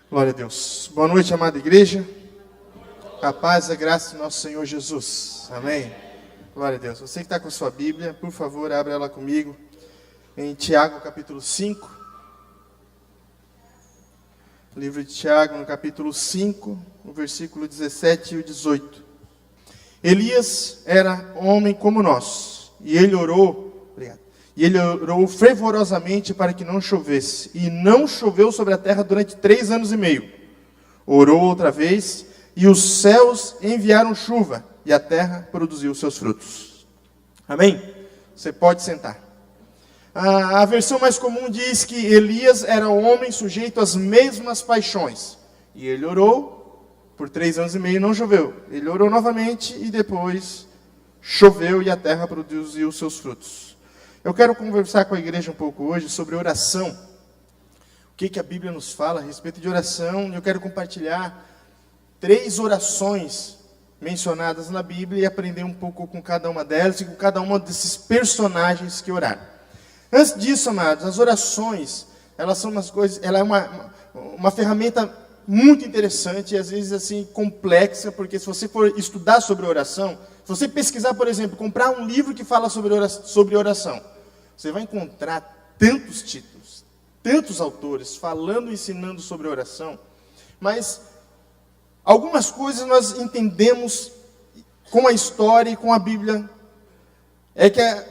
Glória a Deus. Boa noite, amada igreja. A paz e a graça do nosso Senhor Jesus. Amém. Glória a Deus. Você que está com a sua Bíblia, por favor, abra ela comigo. Em Tiago, capítulo 5. Livro de Tiago, no capítulo 5, o versículo 17 e o 18. Elias era homem como nós, e ele orou fervorosamente para que não chovesse, e não choveu sobre a terra durante 3 anos e meio. Orou outra vez, e os céus enviaram chuva, e a terra produziu seus frutos. Amém? Você pode sentar. A versão mais comum diz que Elias era um homem sujeito às mesmas paixões. E ele orou, por 3 anos e meio não choveu. Ele orou novamente, e depois choveu, e a terra produziu seus frutos. Eu quero conversar com a igreja um pouco hoje sobre oração. O que a Bíblia nos fala a respeito de oração. Eu quero compartilhar 3 orações mencionadas na Bíblia e aprender um pouco com cada uma delas e com cada um desses personagens que oraram. Antes disso, amados, as orações, elas são umas coisas, ela é uma ferramenta muito interessante e às vezes assim complexa, porque se você for estudar sobre oração, se você pesquisar, por exemplo, comprar um livro que fala sobre oração, você vai encontrar tantos títulos, tantos autores falando e ensinando sobre oração, mas algumas coisas nós entendemos com a história e com a Bíblia,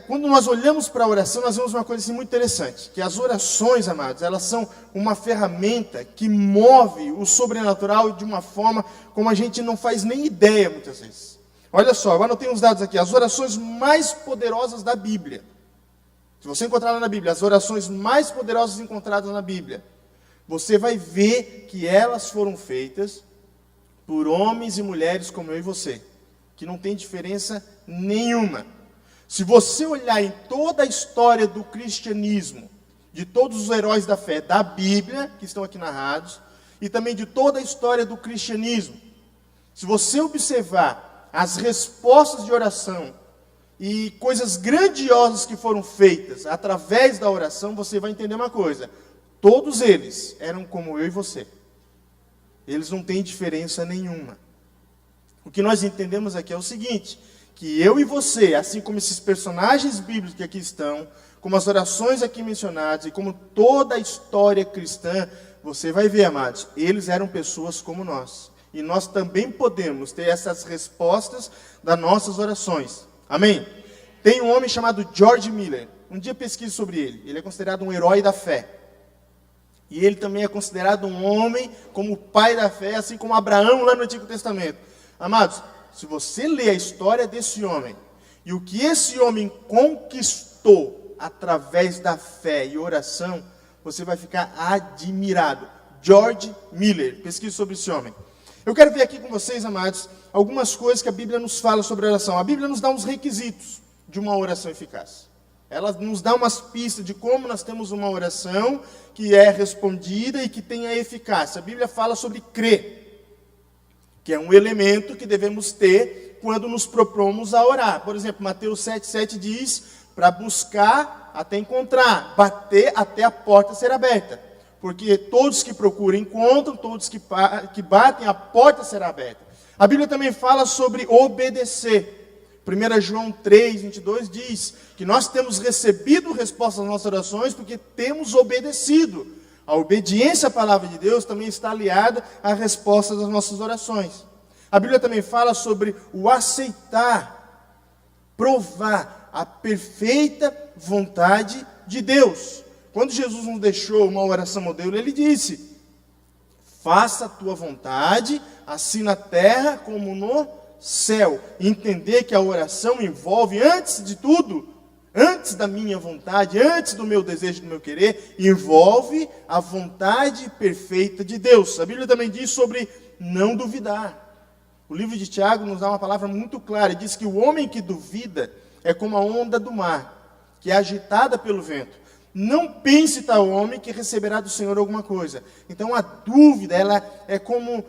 quando nós olhamos para a oração, nós vemos uma coisa assim muito interessante, que as orações, amados, elas são uma ferramenta que move o sobrenatural de uma forma como a gente não faz nem ideia muitas vezes. Olha só, agora eu tenho uns dados aqui, as orações mais poderosas da Bíblia. Se você encontrar lá na Bíblia, as orações mais poderosas encontradas na Bíblia, você vai ver que elas foram feitas por homens e mulheres como eu e você, que não tem diferença nenhuma. Se você olhar em toda a história do cristianismo, de todos os heróis da fé da Bíblia, que estão aqui narrados, e também de toda a história do cristianismo, se você observar as respostas de oração e coisas grandiosas que foram feitas através da oração, você vai entender uma coisa: todos eles eram como eu e você. Eles não têm diferença nenhuma. O que nós entendemos aqui é o seguinte, que eu e você, assim como esses personagens bíblicos que aqui estão, como as orações aqui mencionadas, e como toda a história cristã, você vai ver, amados, eles eram pessoas como nós. E nós também podemos ter essas respostas das nossas orações. Amém? Tem um homem chamado George Miller. Um dia pesquise sobre ele. Ele é considerado um herói da fé. E ele também é considerado um homem como o pai da fé, assim como Abraão lá no Antigo Testamento. Amados, se você ler a história desse homem, e o que esse homem conquistou através da fé e oração, você vai ficar admirado. George Miller, pesquise sobre esse homem. Eu quero ver aqui com vocês, amados, algumas coisas que a Bíblia nos fala sobre oração. A Bíblia nos dá uns requisitos de uma oração eficaz. Ela nos dá umas pistas de como nós temos uma oração que é respondida e que tem a eficácia. A Bíblia fala sobre crer, que é um elemento que devemos ter quando nos propomos a orar. Por exemplo, Mateus 7,7 diz, para buscar até encontrar, bater até a porta ser aberta. Porque todos que procuram encontram, todos que batem, a porta será aberta. A Bíblia também fala sobre obedecer. 1 João 3,22 diz que nós temos recebido respostas às nossas orações porque temos obedecido. A obediência à palavra de Deus também está aliada à resposta das nossas orações. A Bíblia também fala sobre o aceitar, provar a perfeita vontade de Deus. Quando Jesus nos deixou uma oração modelo, ele disse: faça a tua vontade, assim na terra como no céu. Entender que a oração envolve, antes de tudo, antes da minha vontade, antes do meu desejo, do meu querer, envolve a vontade perfeita de Deus. A Bíblia também diz sobre não duvidar. O livro de Tiago nos dá uma palavra muito clara. Ele diz que o homem que duvida é como a onda do mar, que é agitada pelo vento. Não pense tal homem que receberá do Senhor alguma coisa. Então a dúvida, ela é como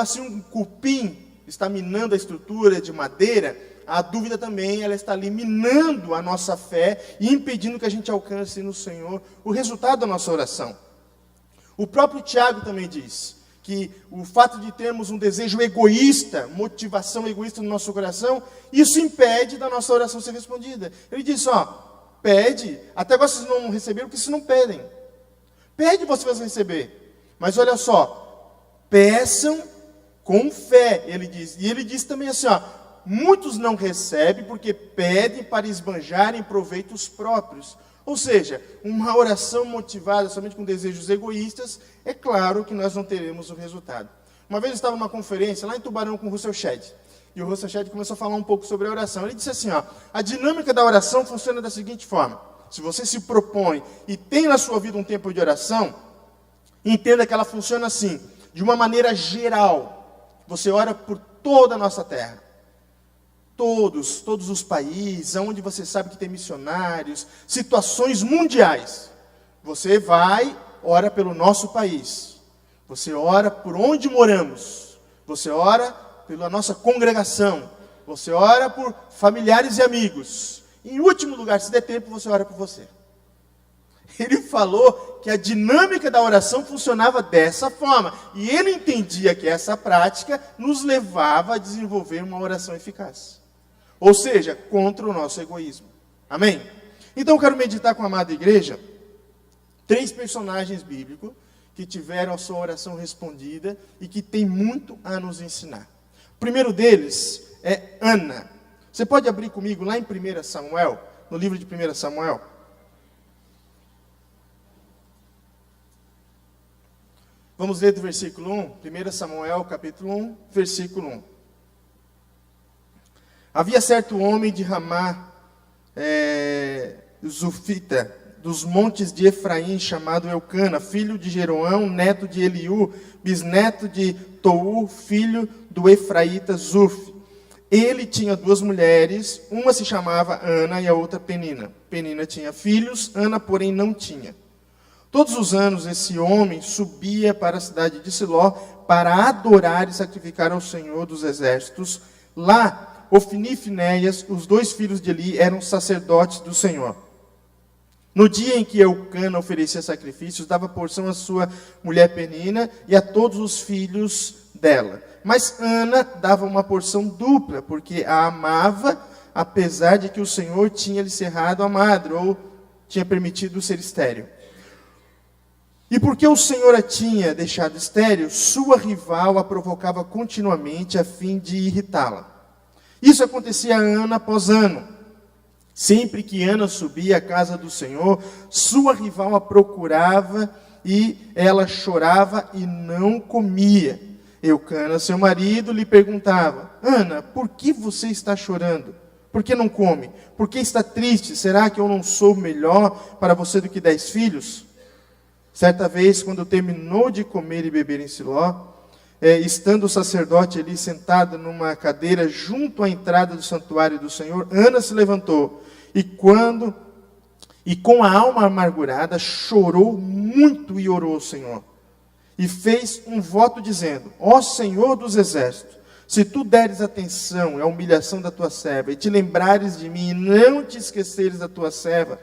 assim um cupim está minando a estrutura de madeira. A dúvida também, ela está ali minando a nossa fé e impedindo que a gente alcance no Senhor o resultado da nossa oração. O próprio Tiago também diz que o fato de termos um desejo egoísta, motivação egoísta no nosso coração, isso impede da nossa oração ser respondida. Ele diz, pede, até agora vocês não receberam porque vocês não pedem. Pede, você vai receber. Mas olha só, peçam com fé, ele diz. E ele diz também assim, muitos não recebem porque pedem para esbanjarem proveitos próprios. Ou seja, uma oração motivada somente com desejos egoístas, é claro que nós não teremos o resultado. Uma vez eu estava numa conferência lá em Tubarão com o Russell Shedd. E o Russell Shedd começou a falar um pouco sobre a oração. Ele disse assim, a dinâmica da oração funciona da seguinte forma. Se você se propõe e tem na sua vida um tempo de oração, entenda que ela funciona assim, de uma maneira geral. Você ora por toda a nossa terra. Todos os países, onde você sabe que tem missionários, situações mundiais. Você vai, ora pelo nosso país. Você ora por onde moramos. Você ora pela nossa congregação. Você ora por familiares e amigos. Em último lugar, se der tempo, você ora por você. Ele falou que a dinâmica da oração funcionava dessa forma. E ele entendia que essa prática nos levava a desenvolver uma oração eficaz. Ou seja, contra o nosso egoísmo. Amém? Então eu quero meditar com a amada igreja 3 personagens bíblicos que tiveram a sua oração respondida e que tem muito a nos ensinar. O primeiro deles é Ana. Você pode abrir comigo lá em 1 Samuel, no livro de 1 Samuel? Vamos ler do versículo 1, 1 Samuel, capítulo 1, versículo 1. Havia certo homem de Ramá, Zufita, dos montes de Efraim, chamado Eucana, filho de Jeroão, neto de Eliú, bisneto de Tou, filho do Efraíta Zuf. Ele tinha 2 mulheres, uma se chamava Ana e a outra Penina. Penina tinha filhos, Ana, porém, não tinha. Todos os anos esse homem subia para a cidade de Siló para adorar e sacrificar ao Senhor dos Exércitos. Lá, Ofni e Finéias, os 2 filhos de Eli, eram sacerdotes do Senhor. No dia em que Eucana oferecia sacrifícios, dava porção à sua mulher Penina e a todos os filhos dela. Mas Ana dava uma porção dupla, porque a amava, apesar de que o Senhor tinha lhe cerrado a madre, ou tinha permitido ser estéril. E porque o Senhor a tinha deixado estéril, sua rival a provocava continuamente a fim de irritá-la. Isso acontecia ano após ano. Sempre que Ana subia à casa do Senhor, sua rival a procurava e ela chorava e não comia. Eucana, seu marido, lhe perguntava, Ana, por que você está chorando? Por que não come? Por que está triste? Será que eu não sou melhor para você do que 10 filhos? Certa vez, quando terminou de comer e beber em Siló, estando o sacerdote ali sentado numa cadeira junto à entrada do santuário do Senhor, Ana se levantou e com a alma amargurada chorou muito e orou ao Senhor. E fez um voto dizendo, ó Senhor dos Exércitos, se tu deres atenção à humilhação da tua serva e te lembrares de mim e não te esqueceres da tua serva,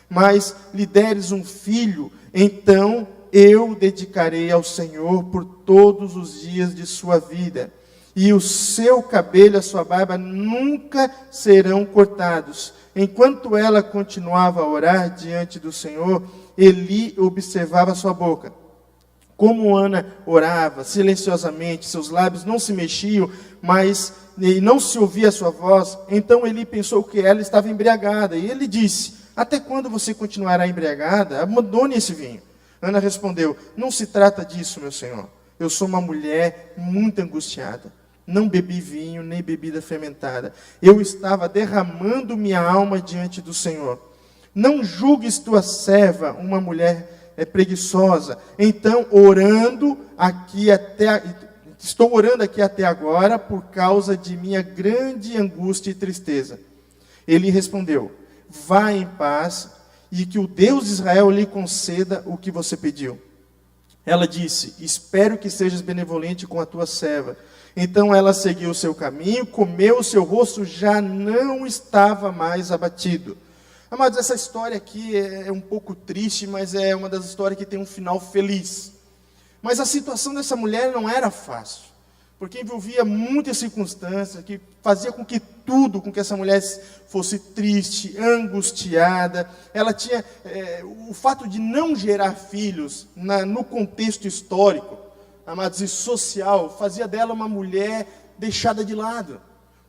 mas lhe deres um filho, então eu o dedicarei ao Senhor por todos os dias de sua vida, e o seu cabelo e a sua barba nunca serão cortados. Enquanto ela continuava a orar diante do Senhor, Eli observava sua boca. Como Ana orava silenciosamente, seus lábios não se mexiam, mas não se ouvia a sua voz, então Eli pensou que ela estava embriagada, e ele disse, até quando você continuará embriagada? Abandone esse vinho. Ana respondeu, não se trata disso, meu senhor. Eu sou uma mulher muito angustiada. Não bebi vinho, nem bebida fermentada. Eu estava derramando minha alma diante do Senhor. Não julgues tua serva uma mulher preguiçosa. Então, estou orando aqui até agora por causa de minha grande angústia e tristeza. Ele respondeu, vá em paz e que o Deus de Israel lhe conceda o que você pediu. Ela disse, espero que sejas benevolente com a tua serva. Então ela seguiu o seu caminho, comeu, o seu rosto já não estava mais abatido. Amados, essa história aqui é um pouco triste, mas é uma das histórias que tem um final feliz. Mas a situação dessa mulher não era fácil, porque envolvia muitas circunstâncias que fazia com que tudo, com que essa mulher fosse triste, angustiada. Ela tinha, o fato de não gerar filhos, no contexto histórico, amados, e social, fazia dela uma mulher deixada de lado.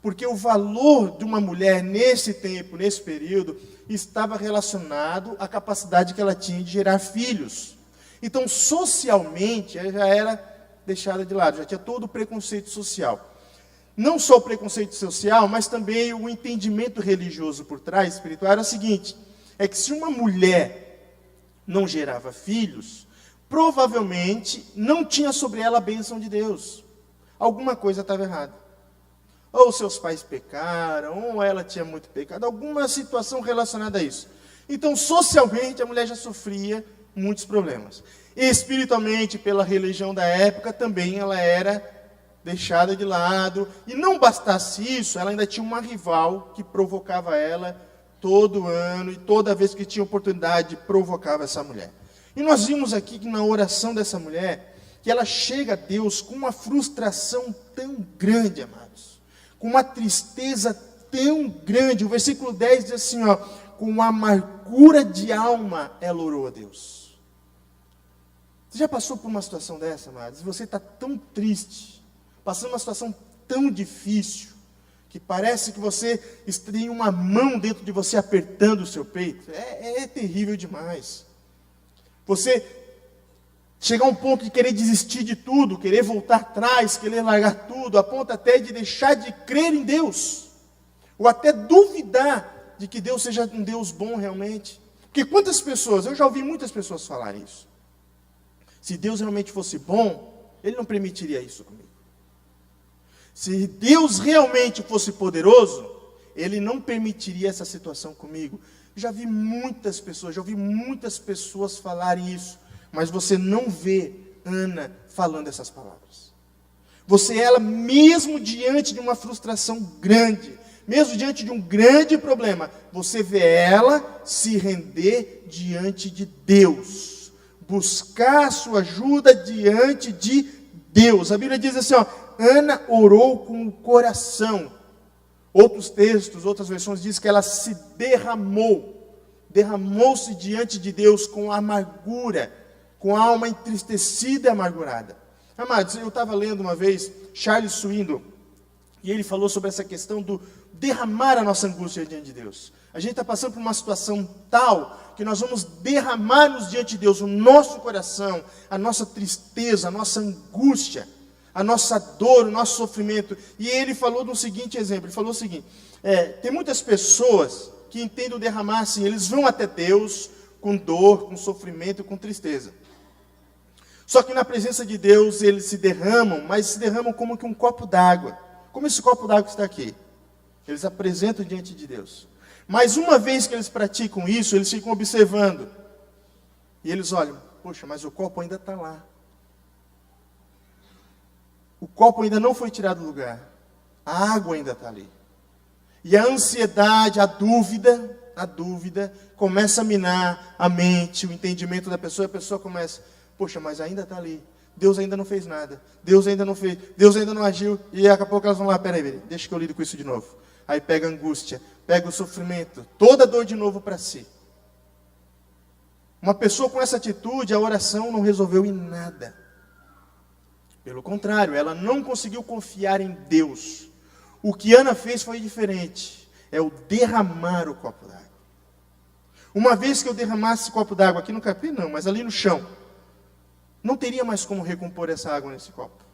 Porque o valor de uma mulher nesse tempo, nesse período, estava relacionado à capacidade que ela tinha de gerar filhos. Então, socialmente, ela já era deixada de lado, já tinha todo o preconceito social. Não só o preconceito social, mas também o entendimento religioso por trás, espiritual, era o seguinte, é que se uma mulher não gerava filhos, provavelmente não tinha sobre ela a bênção de Deus. Alguma coisa estava errada. Ou seus pais pecaram, ou ela tinha muito pecado, alguma situação relacionada a isso. Então, socialmente, a mulher já sofria muitos problemas. Espiritualmente, pela religião da época, também ela era deixada de lado. E não bastasse isso, ela ainda tinha uma rival que provocava ela todo ano, e toda vez que tinha oportunidade, provocava essa mulher. E nós vimos aqui que na oração dessa mulher, que ela chega a Deus com uma frustração tão grande, amados, com uma tristeza tão grande. O versículo 10 diz assim, ó, com amargura de alma ela orou a Deus. Você já passou por uma situação dessa, amados? Você está tão triste, passando uma situação tão difícil, que parece que você tem uma mão dentro de você apertando o seu peito. É terrível demais. Você chegar a um ponto de querer desistir de tudo, querer voltar atrás, querer largar tudo, a ponto até de deixar de crer em Deus, ou até duvidar de que Deus seja um Deus bom realmente. Porque quantas pessoas, eu já ouvi muitas pessoas falarem isso. Se Deus realmente fosse bom, Ele não permitiria isso comigo. Se Deus realmente fosse poderoso, Ele não permitiria essa situação comigo. Já vi muitas pessoas, já ouvi muitas pessoas falarem isso, mas você não vê Ana falando essas palavras. Ela mesmo diante de uma frustração grande, mesmo diante de um grande problema, você vê ela se render diante de Deus. Buscar a sua ajuda diante de Deus. A Bíblia diz assim, ó, Ana orou com o coração. Outros textos, outras versões dizem que ela se derramou-se diante de Deus com amargura, com a alma entristecida e amargurada. Amados, eu estava lendo uma vez Charles Swindoll, e ele falou sobre essa questão do derramar a nossa angústia diante de Deus. A gente está passando por uma situação tal que nós vamos derramar-nos diante de Deus o nosso coração, a nossa tristeza, a nossa angústia, a nossa dor, o nosso sofrimento. E ele falou de um seguinte exemplo, ele falou o seguinte, tem muitas pessoas que entendem o derramar assim, eles vão até Deus com dor, com sofrimento, com tristeza. Só que na presença de Deus eles se derramam, mas se derramam como que um copo d'água. Como esse copo d'água que está aqui. Eles apresentam diante de Deus. Mas uma vez que eles praticam isso, eles ficam observando. E eles olham, poxa, mas o copo ainda está lá. O copo ainda não foi tirado do lugar. A água ainda está ali. E a ansiedade, a dúvida começa a minar a mente, o entendimento da pessoa. E a pessoa começa, poxa, mas ainda está ali. Deus ainda não fez nada. Deus ainda não fez. Deus ainda não agiu. E daqui a pouco elas vão lá, peraí, deixa que eu lido com isso de novo. Aí pega a angústia, pega o sofrimento, toda a dor de novo para si. Uma pessoa com essa atitude, a oração não resolveu em nada. Pelo contrário, ela não conseguiu confiar em Deus. O que Ana fez foi diferente. É o derramar o copo d'água. Uma vez que eu derramasse esse copo d'água aqui no capim, não, mas ali no chão, não teria mais como recompor essa água nesse copo.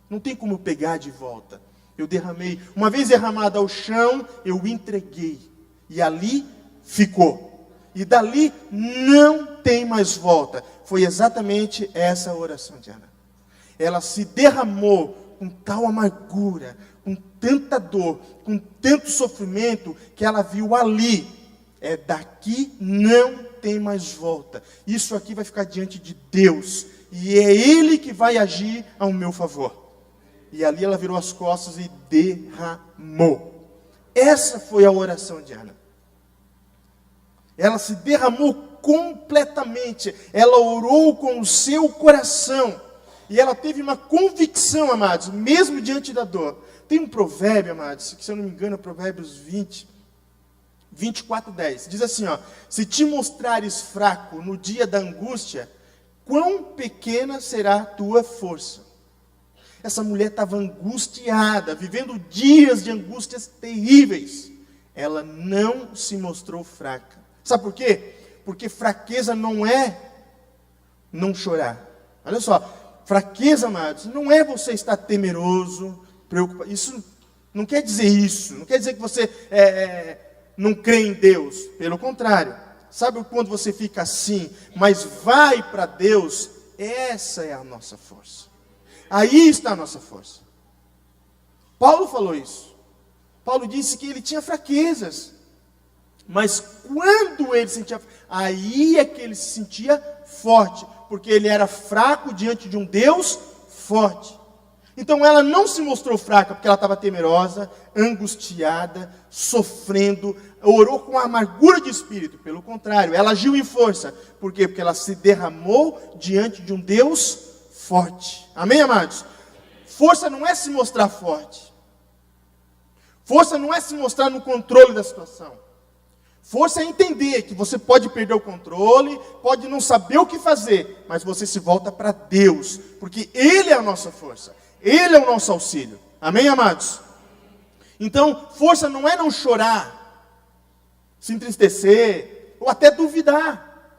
Não tem como pegar de volta. Eu derramei. Uma vez derramada ao chão, eu entreguei. E ali ficou. E dali não tem mais volta. Foi exatamente essa a oração de Ana. Ela se derramou com tal amargura, com tanta dor, com tanto sofrimento, que ela viu ali. Daqui não tem mais volta. Isso aqui vai ficar diante de Deus. E é Ele que vai agir ao meu favor. E ali ela virou as costas e derramou. Essa foi a oração de Ana. Ela se derramou completamente. Ela orou com o seu coração. E ela teve uma convicção, amados, mesmo diante da dor. Tem um provérbio, amados, que se eu não me engano é Provérbios 24:10. Diz assim, ó: se te mostrares fraco no dia da angústia, quão pequena será a tua força. Essa mulher estava angustiada, vivendo dias de angústias terríveis. Ela não se mostrou fraca. Sabe por quê? Porque fraqueza não é não chorar. Olha só, fraqueza, amados, não é você estar temeroso, preocupado. Isso não quer dizer isso. Não quer dizer que você não crê em Deus. Pelo contrário. Sabe quando você fica assim, mas vai para Deus? Essa é a nossa força. Aí está a nossa força. Paulo falou isso. Paulo disse que ele tinha fraquezas. Mas quando ele sentia, aí é que ele se sentia forte. Porque ele era fraco diante de um Deus forte. Então ela não se mostrou fraca porque ela estava temerosa, angustiada, sofrendo, orou com amargura de espírito. Pelo contrário, ela agiu em força. Por quê? Porque ela se derramou diante de um Deus forte. Amém, amados? Força não é se mostrar forte. Força não é se mostrar no controle da situação. Força é entender que você pode perder o controle, pode não saber o que fazer, mas você se volta para Deus, porque Ele é a nossa força. Ele é o nosso auxílio. Amém, amados? Então, força não é não chorar, se entristecer, ou até duvidar.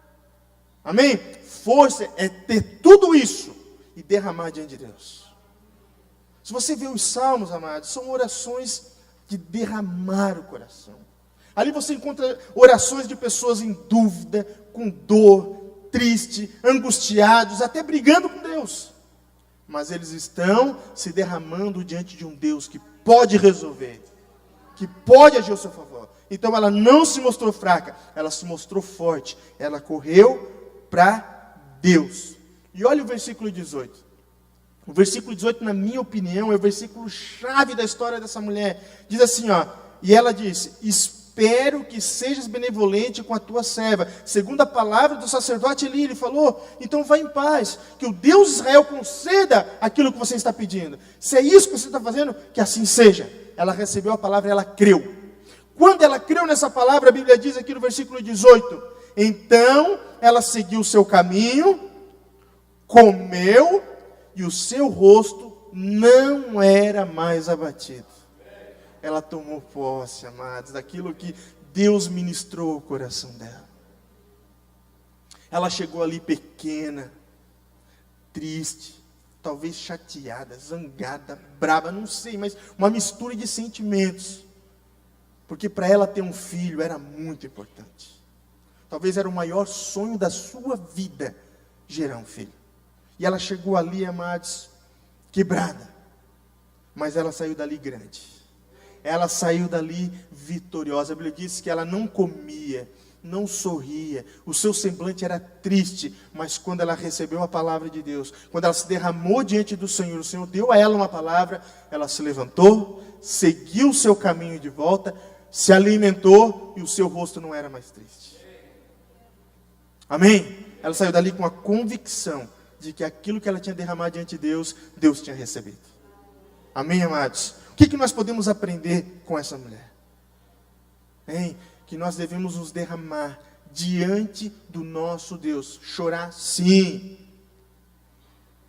Amém? Força é ter tudo isso e derramar diante de Deus. Se você vê os salmos, amados, são orações de derramar o coração. Ali você encontra orações de pessoas em dúvida, com dor, triste, angustiados, até brigando com Deus. Mas eles estão se derramando diante de um Deus que pode resolver, que pode agir ao seu favor. Então ela não se mostrou fraca, ela se mostrou forte. Ela correu para Deus. E olha o versículo 18. O versículo 18, na minha opinião, é o versículo chave da história dessa mulher. Diz assim, ó, e ela disse: espero que sejas benevolente com a tua serva. Segundo a palavra do sacerdote Eli, ele falou: então vá em paz, que o Deus de Israel conceda aquilo que você está pedindo. Se é isso que você está fazendo, que assim seja. Ela recebeu a palavra e ela creu. Quando ela creu nessa palavra, a Bíblia diz aqui no versículo 18: então ela seguiu o seu caminho, comeu, e o seu rosto não era mais abatido. Ela tomou posse, amados, daquilo que Deus ministrou ao coração dela. Ela chegou ali pequena, triste, talvez chateada, zangada, brava, não sei, mas uma mistura de sentimentos. Porque para ela ter um filho era muito importante. Talvez era o maior sonho da sua vida, gerar um filho. E ela chegou ali, amados, quebrada. Mas ela saiu dali grande. Ela saiu dali vitoriosa. A Bíblia diz que ela não comia, não sorria. O seu semblante era triste. Mas quando ela recebeu a palavra de Deus, quando ela se derramou diante do Senhor, o Senhor deu a ela uma palavra, ela se levantou, seguiu o seu caminho de volta, se alimentou e o seu rosto não era mais triste. Amém? Ela saiu dali com a convicção de que aquilo que ela tinha derramado diante de Deus, Deus tinha recebido. Amém, amados? O que nós podemos aprender com essa mulher? Hein? Que nós devemos nos derramar diante do nosso Deus. Chorar, sim.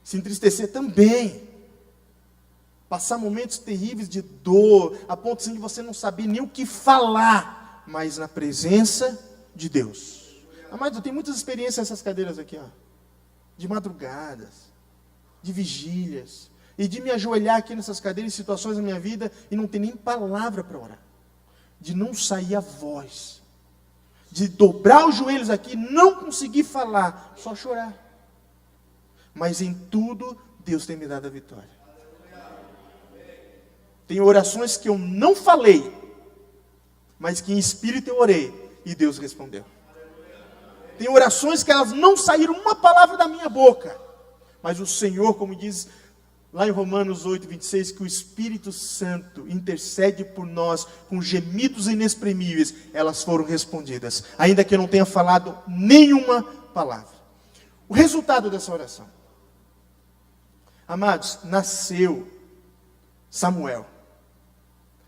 Se entristecer também. Passar momentos terríveis de dor, a ponto assim, de você não saber nem o que falar, mas na presença de Deus. Amados, eu tenho muitas experiências nessas cadeiras aqui, ó. De madrugadas, de vigílias, e de me ajoelhar aqui nessas cadeiras em situações da minha vida e não ter nem palavra para orar, de não sair a voz, de dobrar os joelhos aqui, não conseguir falar, só chorar. Mas em tudo, Deus tem me dado a vitória. Tem orações que eu não falei, mas que em espírito eu orei, e Deus respondeu. Tem orações que elas não saíram uma palavra da minha boca. Mas o Senhor, como diz lá em Romanos 8:26, que o Espírito Santo intercede por nós com gemidos inexprimíveis, elas foram respondidas. Ainda que eu não tenha falado nenhuma palavra. O resultado dessa oração. Amados, nasceu Samuel.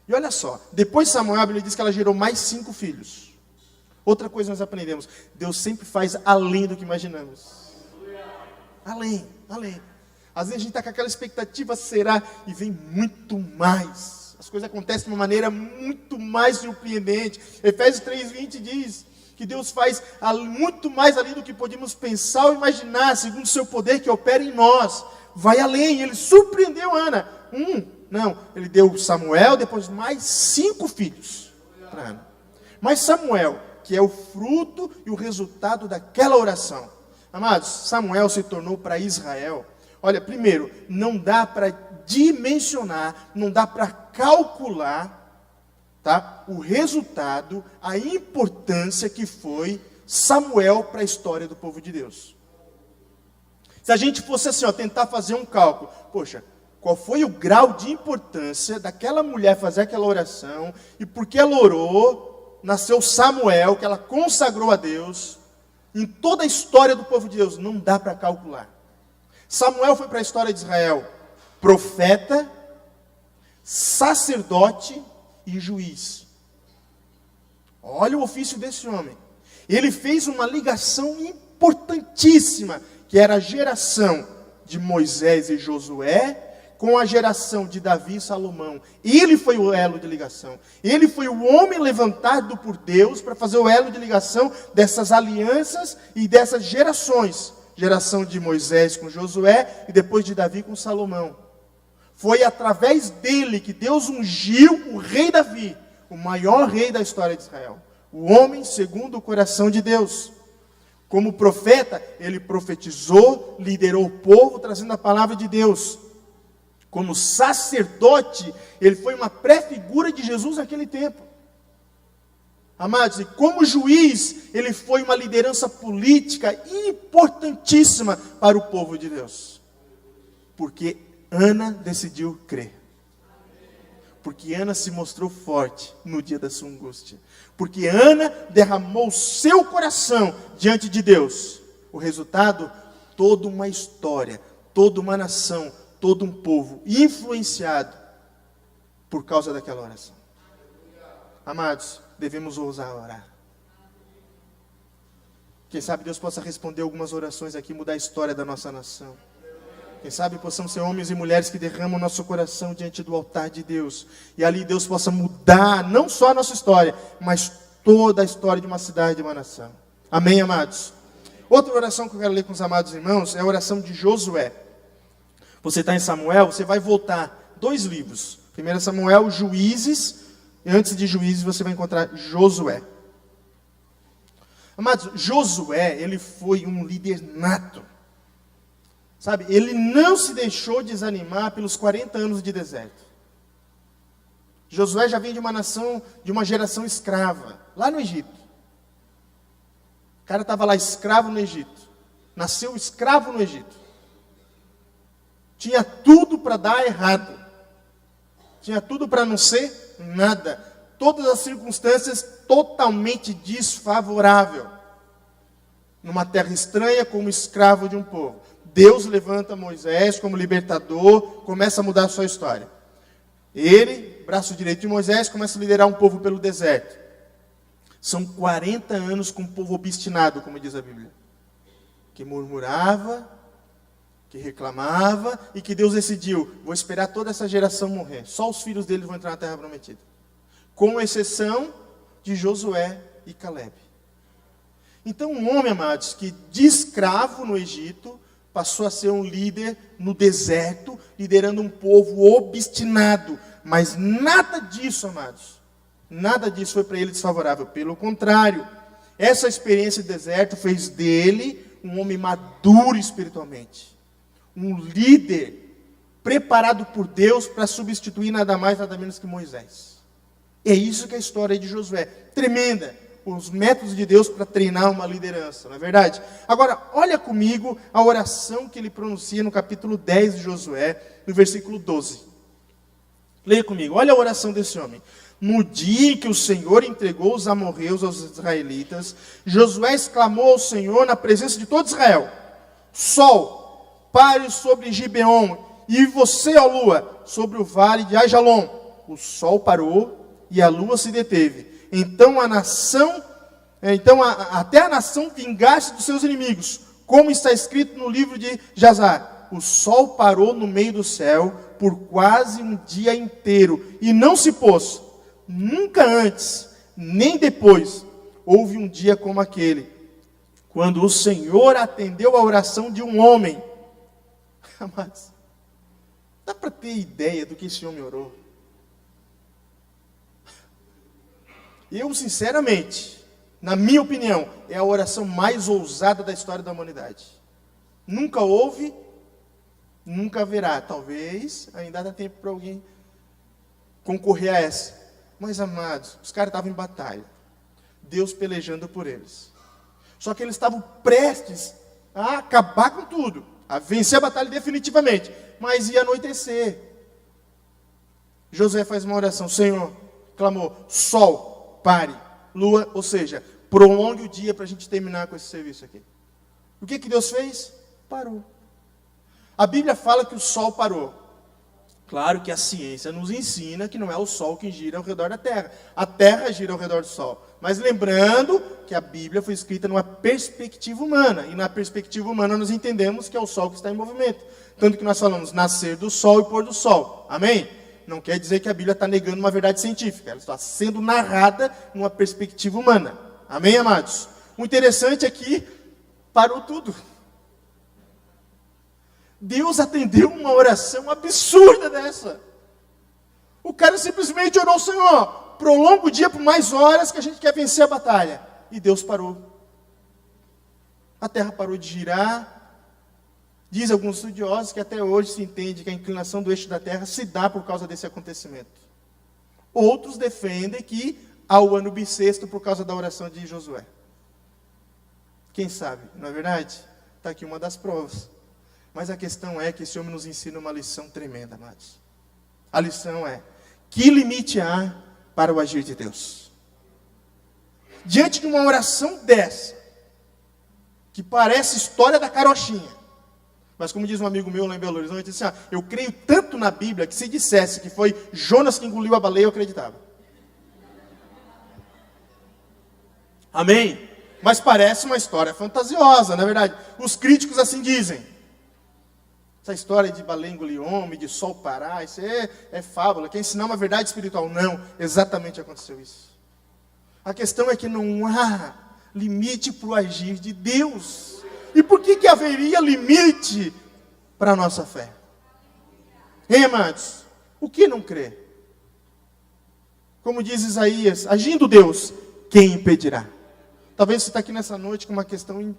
E olha só, depois de Samuel, a Bíblia diz que ela gerou mais 5 filhos. Outra coisa nós aprendemos, Deus sempre faz além do que imaginamos. Além. Às vezes a gente está com aquela expectativa, será, e vem muito mais. As coisas acontecem de uma maneira muito mais surpreendente. Efésios 3:20 diz que Deus faz muito mais além do que podíamos pensar ou imaginar, segundo o seu poder que opera em nós. Vai além, ele surpreendeu Ana. Ele deu Samuel, depois mais 5 filhos para Ana. Mas Samuel, que é o fruto e o resultado daquela oração. Amados, Samuel se tornou para Israel. Olha, primeiro, não dá para dimensionar, não dá para calcular, tá? O resultado, a importância que foi Samuel para a história do povo de Deus. Se a gente fosse assim, tentar fazer um cálculo, poxa, qual foi o grau de importância daquela mulher fazer aquela oração, e porque ela orou, nasceu Samuel, que ela consagrou a Deus, em toda a história do povo de Deus, não dá para calcular. Samuel foi para a história de Israel, profeta, sacerdote e juiz. Olha o ofício desse homem. Ele fez uma ligação importantíssima, que era a geração de Moisés e Josué, com a geração de Davi e Salomão. Ele foi o elo de ligação. Ele foi o homem levantado por Deus para fazer o elo de ligação dessas alianças e dessas gerações. Geração de Moisés com Josué e depois de Davi com Salomão. Foi através dele que Deus ungiu o rei Davi, o maior rei da história de Israel. O homem segundo o coração de Deus. Como profeta, ele profetizou, liderou o povo, trazendo a palavra de Deus. Como sacerdote, ele foi uma pré-figura de Jesus naquele tempo. Amados, e como juiz, ele foi uma liderança política importantíssima para o povo de Deus. Porque Ana decidiu crer. Porque Ana se mostrou forte no dia da sua angústia. Porque Ana derramou o seu coração diante de Deus. O resultado, toda uma história, toda uma nação, todo um povo influenciado por causa daquela oração. Amados, devemos ousar orar. Quem sabe Deus possa responder algumas orações aqui, mudar a história da nossa nação. Quem sabe possamos ser homens e mulheres que derramam nosso coração diante do altar de Deus. E ali Deus possa mudar não só a nossa história, mas toda a história de uma cidade, de uma nação. Amém, amados? Outra oração que eu quero ler com os amados irmãos é a oração de Josué. Você está em Samuel, você vai voltar 2 livros. 1 Samuel, Juízes, e antes de Juízes você vai encontrar Josué. Amados, Josué, ele foi um líder nato. Sabe, ele não se deixou desanimar pelos 40 anos de deserto. Josué já vem de uma nação, de uma geração escrava, lá no Egito. O cara estava lá escravo no Egito. Nasceu escravo no Egito. Tinha tudo para dar errado. Tinha tudo para não ser nada. Todas as circunstâncias totalmente desfavoráveis. Numa terra estranha, como escravo de um povo. Deus levanta Moisés como libertador, começa a mudar a sua história. Ele, braço direito de Moisés, começa a liderar um povo pelo deserto. São 40 anos com um povo obstinado, como diz a Bíblia. Que murmurava, que reclamava, e que Deus decidiu, vou esperar toda essa geração morrer. Só os filhos deles vão entrar na terra prometida. Com exceção de Josué e Caleb. Então um homem, amados, que de escravo no Egito, passou a ser um líder no deserto, liderando um povo obstinado. Mas nada disso, amados, nada disso foi para ele desfavorável. Pelo contrário, essa experiência de deserto fez dele um homem maduro espiritualmente. Um líder preparado por Deus para substituir nada mais, nada menos que Moisés. É isso que é a história de Josué. Tremenda. Os métodos de Deus para treinar uma liderança, não é verdade? Agora, olha comigo a oração que ele pronuncia no capítulo 10 de Josué, no versículo 12. Leia comigo, olha a oração desse homem. No dia em que o Senhor entregou os amorreus aos israelitas, Josué exclamou ao Senhor na presença de todo Israel: Sol, pare sobre Gibeon E você, ó lua, sobre o vale de Ajalon. O sol parou e a lua se deteve. Então até a nação vingasse dos seus inimigos, como está escrito no livro de Jazar. O sol parou no meio do céu por quase um dia inteiro e não se pôs. Nunca antes, nem depois, houve um dia como aquele, quando o Senhor atendeu a oração de um homem. Amados, dá para ter ideia do que esse homem orou? Eu, sinceramente, na minha opinião, é a oração mais ousada da história da humanidade. Nunca houve, nunca haverá. Talvez ainda dá tempo para alguém concorrer a essa. Mas, amados, os caras estavam em batalha. Deus pelejando por eles. Só que eles estavam prestes a acabar com tudo. A vencer a batalha definitivamente. Mas ia anoitecer. Josué faz uma oração. Senhor, clamou, sol, pare. Lua, ou seja, prolongue o dia para a gente terminar com esse serviço aqui. O que Deus fez? Parou. A Bíblia fala que o sol parou. Claro que a ciência nos ensina que não é o sol que gira ao redor da terra. A terra gira ao redor do sol. Mas lembrando que a Bíblia foi escrita numa perspectiva humana. E na perspectiva humana nós entendemos que é o sol que está em movimento. Tanto que nós falamos nascer do sol e pôr do sol. Amém? Não quer dizer que a Bíblia está negando uma verdade científica. Ela está sendo narrada numa perspectiva humana. Amém, amados? O interessante é que parou tudo. Deus atendeu uma oração absurda dessa. O cara simplesmente orou, Senhor, prolonga o dia por mais horas que a gente quer vencer a batalha. E Deus parou. A terra parou de girar. Diz alguns estudiosos que até hoje se entende que a inclinação do eixo da terra se dá por causa desse acontecimento. Outros defendem que há o ano bissexto por causa da oração de Josué. Quem sabe, não é verdade? Está aqui uma das provas. Mas a questão é que esse homem nos ensina uma lição tremenda, amados. A lição é, que limite há para o agir de Deus? Diante de uma oração dessa, que parece história da carochinha, mas como diz um amigo meu lá em Belo Horizonte, ele disse assim, eu creio tanto na Bíblia, que se dissesse que foi Jonas que engoliu a baleia, eu acreditava. Amém? Mas parece uma história fantasiosa, na verdade. Os críticos assim dizem. Essa história de baleia engolir homem, de sol parar, isso é fábula, quer ensinar uma verdade espiritual. Não, exatamente aconteceu isso. A questão é que não há limite para o agir de Deus. E por que haveria limite para a nossa fé? Hein, amados? O que não crê? Como diz Isaías, agindo Deus, quem impedirá? Talvez você está aqui nessa noite com uma questão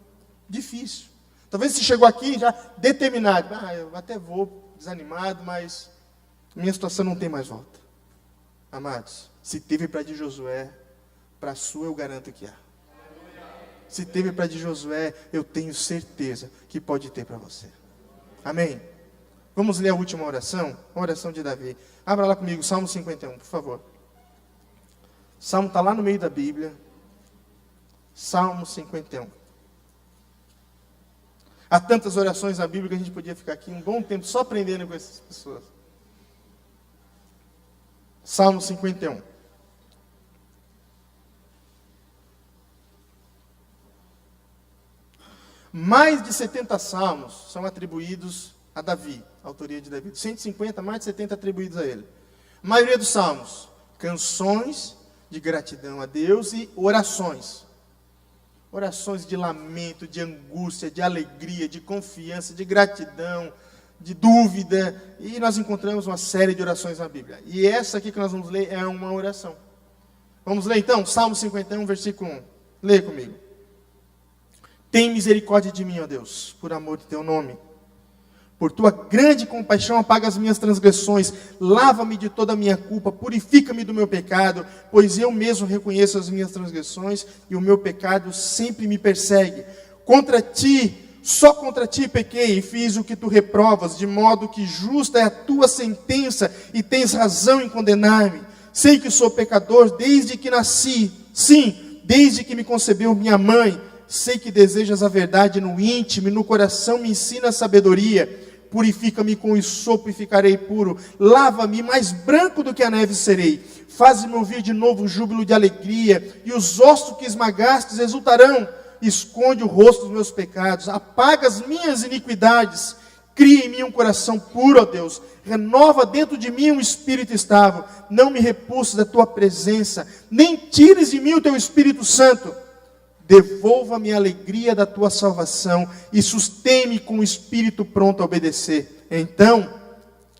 difícil. Talvez você chegou aqui já determinado. Eu até vou desanimado, mas minha situação não tem mais volta. Amados, se teve para de Josué, para a sua eu garanto que há. Se teve para de Josué, eu tenho certeza que pode ter para você. Amém? Vamos ler a última oração? A oração de Davi. Abra lá comigo, Salmo 51, por favor. O Salmo está lá no meio da Bíblia. Salmo 51. Há tantas orações na Bíblia que a gente podia ficar aqui um bom tempo só aprendendo com essas pessoas. Salmo 51. Mais de 70 salmos são atribuídos a Davi, a autoria de Davi. 150, mais de 70 atribuídos a ele. A maioria dos salmos, canções de gratidão a Deus e orações. Orações de lamento, de angústia, de alegria, de confiança, de gratidão, de dúvida. E nós encontramos uma série de orações na Bíblia. E essa aqui que nós vamos ler é uma oração. Vamos ler então? Salmo 51, versículo 1. Leia comigo. Tem misericórdia de mim, ó Deus, por amor de teu nome. Por tua grande compaixão apaga as minhas transgressões, lava-me de toda a minha culpa, purifica-me do meu pecado, pois eu mesmo reconheço as minhas transgressões e o meu pecado sempre me persegue. Contra ti, só contra ti pequei e fiz o que tu reprovas, de modo que justa é a tua sentença e tens razão em condenar-me. Sei que sou pecador desde que nasci, sim, desde que me concebeu minha mãe. Sei que desejas a verdade no íntimo e no coração me ensina a sabedoria. Purifica-me com o sopo e ficarei puro. Lava-me, mais branco do que a neve serei. Faz-me ouvir de novo o júbilo de alegria, e os ossos que esmagastes exultarão. Esconde o rosto dos meus pecados, apaga as minhas iniquidades. Cria em mim um coração puro, ó Deus. Renova dentro de mim um espírito estável. Não me repulses da tua presença, nem tires de mim o teu Espírito Santo. Devolva-me a alegria da tua salvação e sustém-me com o espírito pronto a obedecer. Então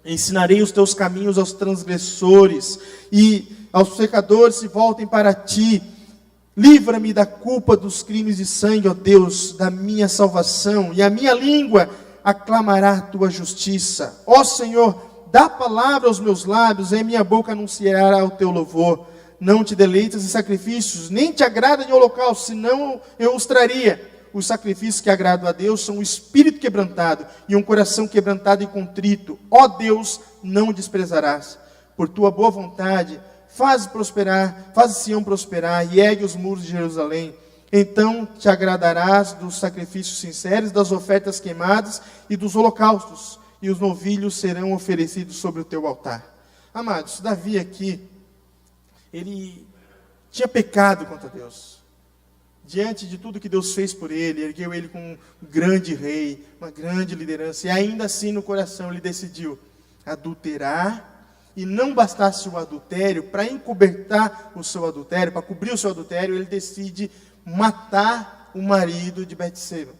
ensinarei os teus caminhos aos transgressores, e aos pecadores se voltem para ti. Livra-me da culpa dos crimes de sangue, ó Deus, da minha salvação, e a minha língua aclamará a tua justiça. Ó Senhor, dá palavra aos meus lábios, e a minha boca anunciará o teu louvor. Não te deleitas em sacrifícios, nem te agrada em holocausto, senão eu os traria. Os sacrifícios que agradam a Deus são um espírito quebrantado e um coração quebrantado e contrito. Ó Deus, não o desprezarás. Por tua boa vontade, faz Sião prosperar e ergue os muros de Jerusalém. Então te agradarás dos sacrifícios sinceros, das ofertas queimadas e dos holocaustos, e os novilhos serão oferecidos sobre o teu altar. Amados, Davi aqui, ele tinha pecado contra Deus. Diante de tudo que Deus fez por ele, ergueu ele como um grande rei, uma grande liderança, e ainda assim no coração ele decidiu adulterar. E não bastasse o adultério, para encobertar o seu adultério, para cobrir o seu adultério, ele decide matar o marido de Betseba.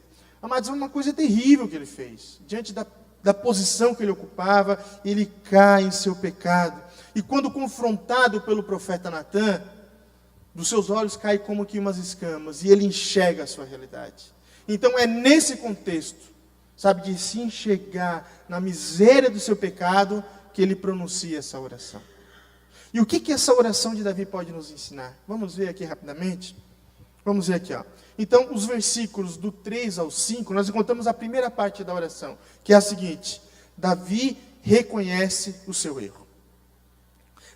Amados, é uma coisa terrível que ele fez. Diante da posição que ele ocupava, ele cai em seu pecado. E quando confrontado pelo profeta Natã, dos seus olhos cai como que umas escamas, e ele enxerga a sua realidade. Então é nesse contexto, sabe, de se enxergar na miséria do seu pecado, que ele pronuncia essa oração. E o que essa oração de Davi pode nos ensinar? Vamos ver aqui rapidamente. Vamos ver aqui, ó. Então, os versículos do 3 ao 5, nós encontramos a primeira parte da oração, que é a seguinte: Davi reconhece o seu erro.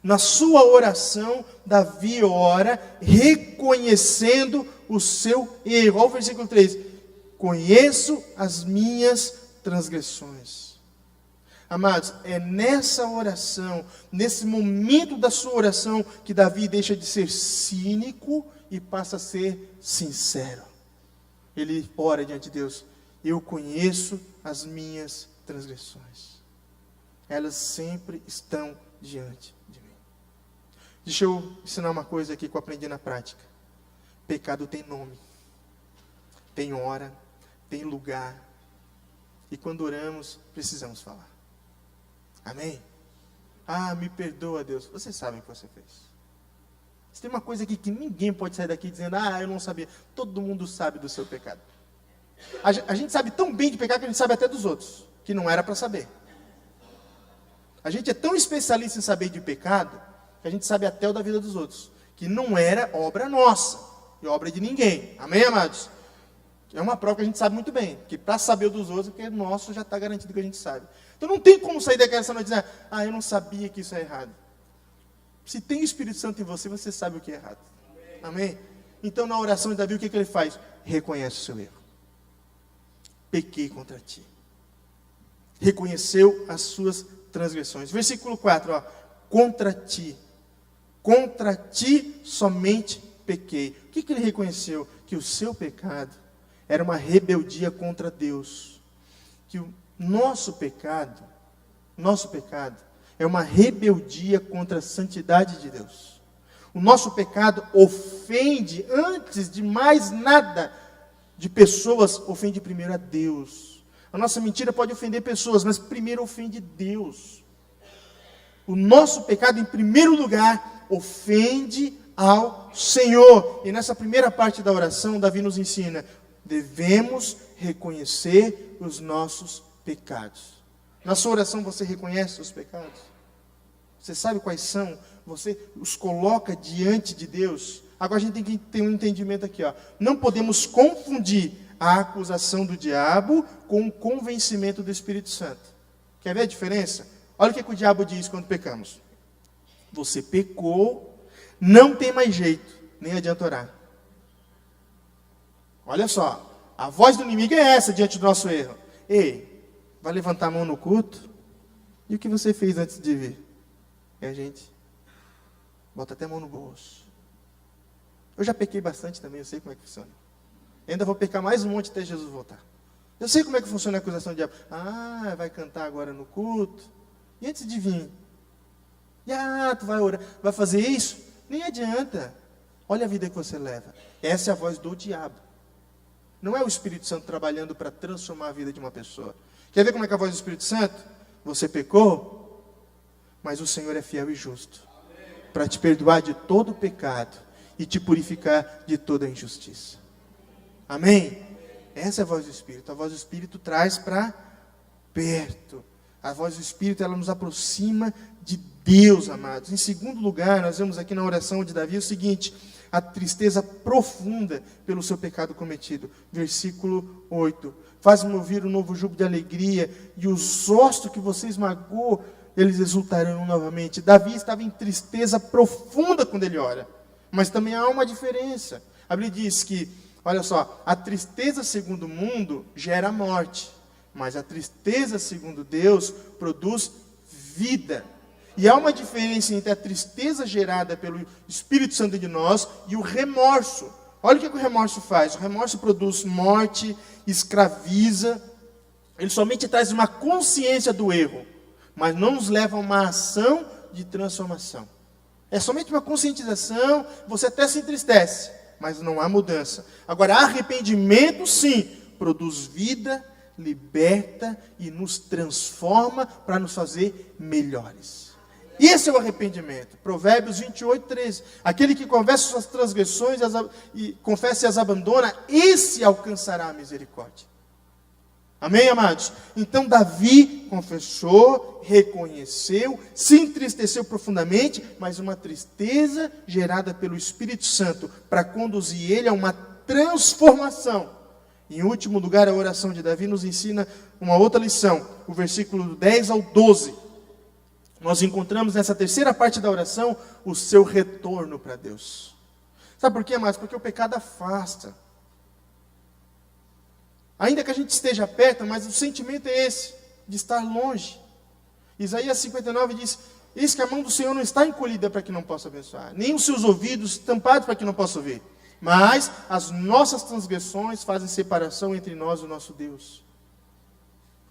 Na sua oração, Davi ora reconhecendo o seu erro. Olha o versículo 3. Conheço as minhas transgressões. Amados, é nessa oração, nesse momento da sua oração, que Davi deixa de ser cínico e passa a ser sincero. Ele ora diante de Deus: eu conheço as minhas transgressões. Elas sempre estão diante de mim. Deixa eu ensinar uma coisa aqui que eu aprendi na prática. Pecado tem nome, tem hora, tem lugar. E quando oramos, precisamos falar. Amém? Ah, me perdoa, Deus. Vocês sabem o que você fez. Se tem uma coisa aqui que ninguém pode sair daqui dizendo: ah, eu não sabia. Todo mundo sabe do seu pecado. A gente sabe tão bem de pecado que a gente sabe até dos outros, que não era para saber. A gente é tão especialista em saber de pecado, que a gente sabe até o da vida dos outros, que não era obra nossa, e obra de ninguém. Amém, amados? É uma prova que a gente sabe muito bem, que para saber o dos outros, porque nosso já está garantido que a gente sabe. Então não tem como sair daquela noite dizendo: ah, eu não sabia que isso é errado. Se tem o Espírito Santo em você, você sabe o que é errado. Amém? Então na oração de Davi, o que ele faz? Reconhece o seu erro. Pequei contra ti. Reconheceu as suas transgressões. Versículo 4, ó. Contra ti somente pequei. O que ele reconheceu? Que o seu pecado era uma rebeldia contra Deus. Que o nosso pecado é uma rebeldia contra a santidade de Deus. O nosso pecado ofende, antes de mais nada, de pessoas, ofende primeiro a Deus. A nossa mentira pode ofender pessoas, mas primeiro ofende Deus. O nosso pecado, em primeiro lugar, ofende ao Senhor. E nessa primeira parte da oração, Davi nos ensina: devemos reconhecer os nossos pecados. Na sua oração você reconhece os pecados? Você sabe quais são? Você os coloca diante de Deus? Agora a gente tem que ter um entendimento aqui, ó. Não podemos confundir a acusação do diabo com o convencimento do Espírito Santo. Quer ver a diferença? Olha o que o diabo diz quando pecamos. Você pecou, não tem mais jeito, nem adianta orar. Olha só, a voz do inimigo é essa diante do nosso erro. Ei, vai levantar a mão no culto, e o que você fez antes de vir? E a gente bota até a mão no bolso. Eu já pequei bastante também, eu sei como é que funciona. Eu ainda vou pecar mais um monte até Jesus voltar. Eu sei como é que funciona a acusação do diabo. Ah, vai cantar agora no culto. E antes de vir? E tu vai orar, vai fazer isso? Nem adianta. Olha a vida que você leva. Essa é a voz do diabo. Não é o Espírito Santo trabalhando para transformar a vida de uma pessoa. Quer ver como é que é a voz do Espírito Santo? Você pecou, mas o Senhor é fiel e justo para te perdoar de todo o pecado e te purificar de toda a injustiça. Amém? Essa é a voz do Espírito. A voz do Espírito traz para perto. A voz do Espírito, ela nos aproxima de Deus, amados. Em segundo lugar, nós vemos aqui na oração de Davi o seguinte: a tristeza profunda pelo seu pecado cometido. Versículo 8. Faz-me ouvir um novo júbilo de alegria, e os ossos que você esmagou, eles exultarão novamente. Davi estava em tristeza profunda quando ele ora. Mas também há uma diferença. A Bíblia diz que, olha só, a tristeza segundo o mundo gera morte, mas a tristeza segundo Deus produz vida. E há uma diferença entre a tristeza gerada pelo Espírito Santo de nós e o remorso. Olha o que o remorso faz. O remorso produz morte, escraviza. Ele somente traz uma consciência do erro, mas não nos leva a uma ação de transformação. É somente uma conscientização, você até se entristece, mas não há mudança. Agora, arrependimento, sim, produz vida, liberta e nos transforma para nos fazer melhores. Esse é o arrependimento. Provérbios 28, 13. Aquele que confessa suas transgressões e confessa e as abandona, esse alcançará a misericórdia. Amém, amados? Então Davi confessou, reconheceu, se entristeceu profundamente, mas uma tristeza gerada pelo Espírito Santo para conduzir ele a uma transformação. Em último lugar, a oração de Davi nos ensina uma outra lição. O versículo 10 ao 12. Nós encontramos nessa terceira parte da oração o seu retorno para Deus. Sabe por quê, amados? Porque o pecado afasta. Ainda que a gente esteja perto, mas o sentimento é esse, de estar longe. Isaías 59 diz: eis que a mão do Senhor não está encolhida para que não possa abençoar, nem os seus ouvidos tampados para que não possa ouvir. Mas as nossas transgressões fazem separação entre nós e o nosso Deus.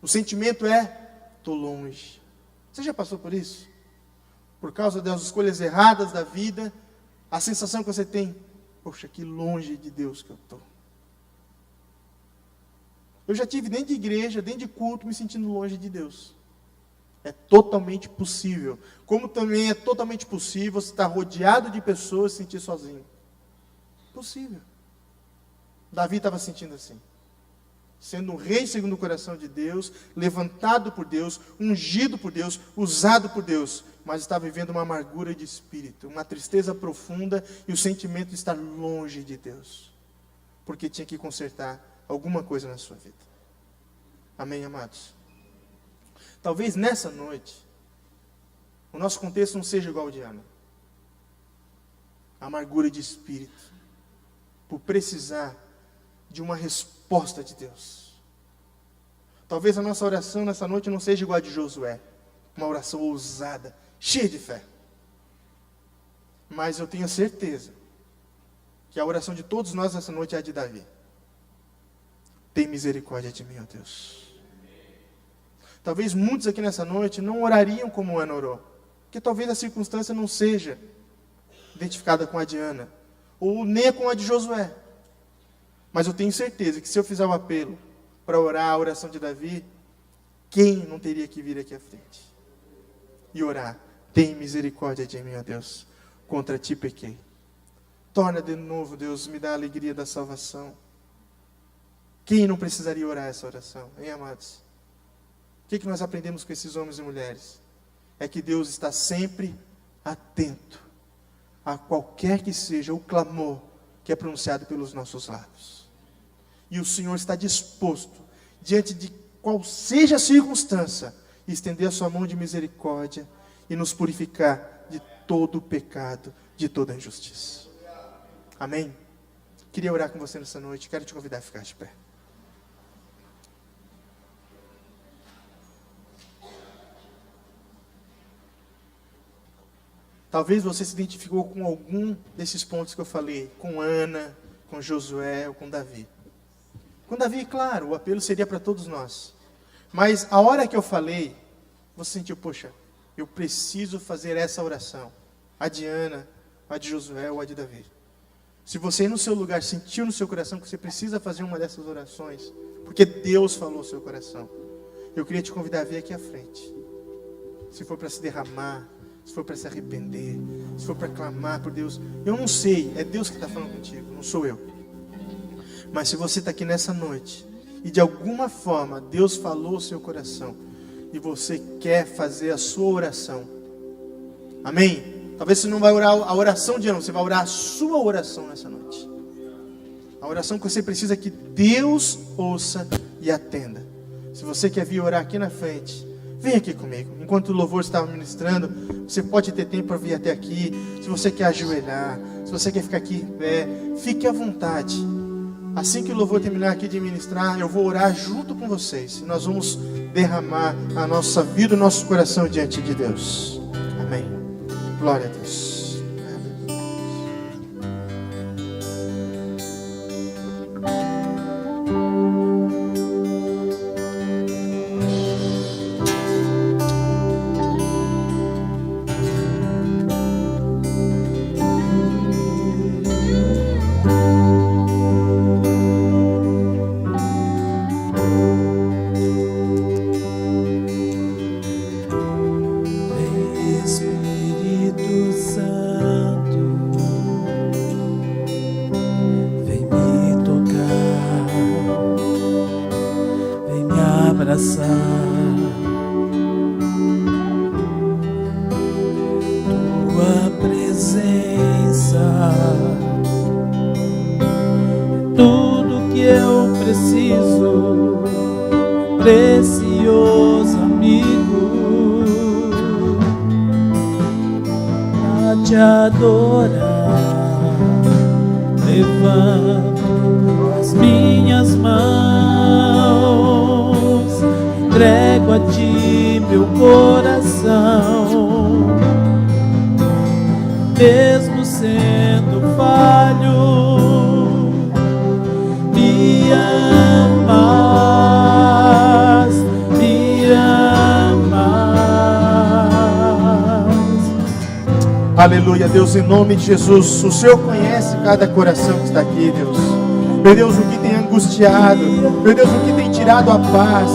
O sentimento é: estou longe. Você já passou por isso? Por causa das escolhas erradas da vida, a sensação que você tem: poxa, que longe de Deus que eu estou. Eu já tive dentro de igreja, dentro de culto, me sentindo longe de Deus. É totalmente possível. Como também é totalmente possível você estar rodeado de pessoas e se sentir sozinho. Possível. Davi estava sentindo assim. Sendo um rei segundo o coração de Deus, levantado por Deus, ungido por Deus, usado por Deus, mas estava vivendo uma amargura de espírito, uma tristeza profunda e o sentimento de estar longe de Deus, porque tinha que consertar alguma coisa na sua vida. Amém, amados? Talvez nessa noite o nosso contexto não seja igual ao de Ana. Amargura de espírito, por precisar de uma resposta de Deus. Talvez a nossa oração nessa noite não seja igual a de Josué, uma oração ousada, cheia de fé. Mas eu tenho certeza que a oração de todos nós nessa noite é a de Davi. Tem misericórdia de mim, ó Deus. Talvez muitos aqui nessa noite não orariam como Ana orou, porque talvez a circunstância não seja identificada com a de Ana, ou nem com a de Josué. Mas eu tenho certeza que se eu fizer o apelo para orar a oração de Davi, quem não teria que vir aqui à frente e orar: tem misericórdia de mim, ó Deus, contra ti pequei. Torna de novo, Deus, me dá a alegria da salvação. Quem não precisaria orar essa oração, hein, amados? O que nós aprendemos com esses homens e mulheres? É que Deus está sempre atento a qualquer que seja o clamor que é pronunciado pelos nossos lábios. E o Senhor está disposto, diante de qual seja a circunstância, estender a sua mão de misericórdia e nos purificar de todo o pecado, de toda a injustiça. Amém? Queria orar com você nessa noite, quero te convidar a ficar de pé. Talvez você se identificou com algum desses pontos que eu falei, com Ana, com Josué ou com Davi. Com Davi, claro, o apelo seria para todos nós. Mas a hora que eu falei, você sentiu, poxa, eu preciso fazer essa oração. A de Ana, a de Josué ou a de Davi. Se você aí no seu lugar sentiu no seu coração que você precisa fazer uma dessas orações, porque Deus falou no seu coração, eu queria te convidar a vir aqui à frente. Se for para se derramar, se for para se arrepender, se for para clamar por Deus, eu não sei, é Deus que está falando contigo, não sou eu. Mas se você está aqui nessa noite, e de alguma forma Deus falou no seu coração, e você quer fazer a sua oração, amém? Talvez você não vai orar a oração de Ana, você vai orar a sua oração nessa noite. A oração que você precisa que Deus ouça e atenda. Se você quer vir orar aqui na frente, vem aqui comigo. Enquanto o louvor estava ministrando, você pode ter tempo para vir até aqui. Se você quer ajoelhar, se você quer ficar aqui em pé, fique à vontade. Assim que o louvor terminar aqui de ministrar, eu vou orar junto com vocês. E nós vamos derramar a nossa vida, o nosso coração diante de Deus. Amém. Glória a Deus. Tua presença é tudo que eu preciso, precioso amigo, pra te adorar. Levanto as minhas mãos, entrego a ti meu coração, mesmo sendo falho, me amas, me amas. Aleluia, Deus, em nome de Jesus. O Senhor conhece cada coração que está aqui, Deus. Meu Deus, o que tem angustiado, meu Deus, o que tem tirado a paz.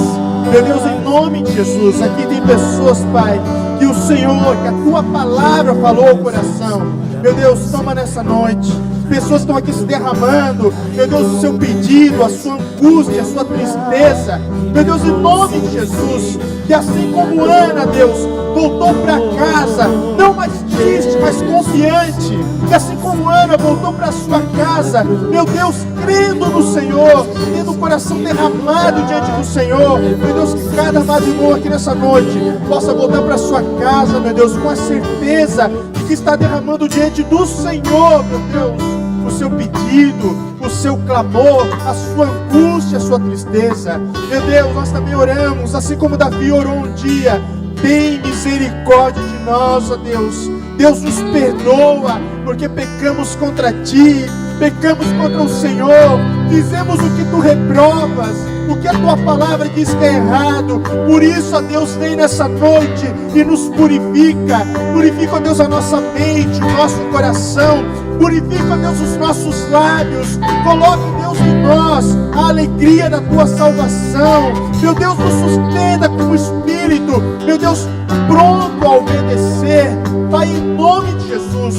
Meu Deus, em nome de Jesus, aqui tem pessoas, Pai, que o Senhor, que a Tua palavra falou ao coração. Meu Deus, toma nessa noite. Pessoas estão aqui se derramando, meu Deus, o seu pedido, a sua angústia, a sua tristeza. Meu Deus, em nome de Jesus, que assim como Ana, Deus, voltou para casa, não mais triste, mas confiante. Que assim como Ana voltou para sua casa, meu Deus, crendo no Senhor, tendo o coração derramado diante do Senhor. Meu Deus, que cada amado irmão aqui nessa noite possa voltar para sua casa, meu Deus, com a certeza de que está derramando diante do Senhor, meu Deus, o seu pedido, o seu clamor, a sua angústia, a sua tristeza. Meu Deus, nós também oramos, assim como Davi orou um dia: tem misericórdia de nós, ó Deus. Deus nos perdoa, porque pecamos contra Ti, pecamos contra o Senhor, fizemos o que Tu reprovas, o que a Tua palavra diz que é errado. Por isso, ó Deus, vem nessa noite e nos purifica. Purifica, ó Deus, a nossa mente, o nosso coração. Purifica, ó Deus, os nossos lábios. Coloca, Deus, em nós a alegria da Tua salvação. Meu Deus, nos sustenta com o Espírito. Meu Deus, pronto a obedecer. Pai, em nome de Jesus,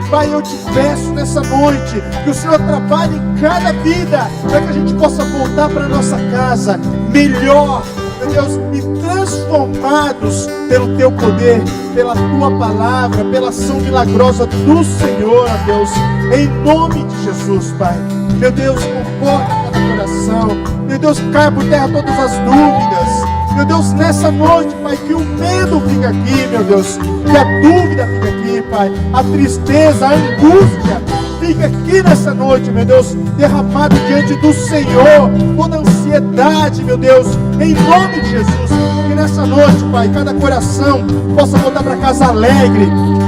Pai, eu te peço nessa noite que o Senhor trabalhe em cada vida, para que a gente possa voltar para a nossa casa melhor, meu Deus, e transformados pelo Teu poder, pela Tua palavra, pela ação milagrosa do Senhor, ó Deus, em nome de Jesus, Pai. Meu Deus, conforta cada coração. Meu Deus, cai por terra todas as dúvidas. Meu Deus, nessa noite, Pai, que o medo fica aqui, meu Deus, que a dúvida fica aqui, Pai, a tristeza, a angústia fica aqui nessa noite, meu Deus, derramado diante do Senhor, toda ansiedade, ansiedade, meu Deus, em nome de Jesus. Que nessa noite, Pai, cada coração possa voltar para casa alegre,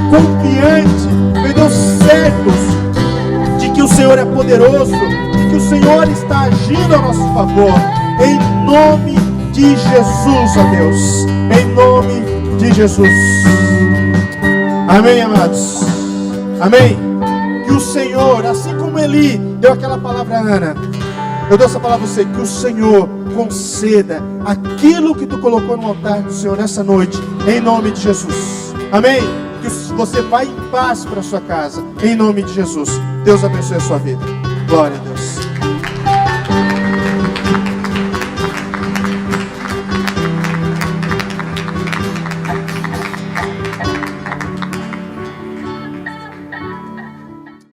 confiante, meu Deus, certos de que o Senhor é poderoso, de que o Senhor está agindo a nosso favor, em nome de Jesus, ó Deus, em nome de Jesus. Amém, amados? Amém? Que o Senhor, assim como Eli deu aquela palavra a Ana, eu dou essa palavra a você, que o Senhor conceda aquilo que tu colocou no altar do Senhor nessa noite, em nome de Jesus. Amém? Que você vá em paz para a sua casa, em nome de Jesus. Deus abençoe a sua vida. Glória a Deus.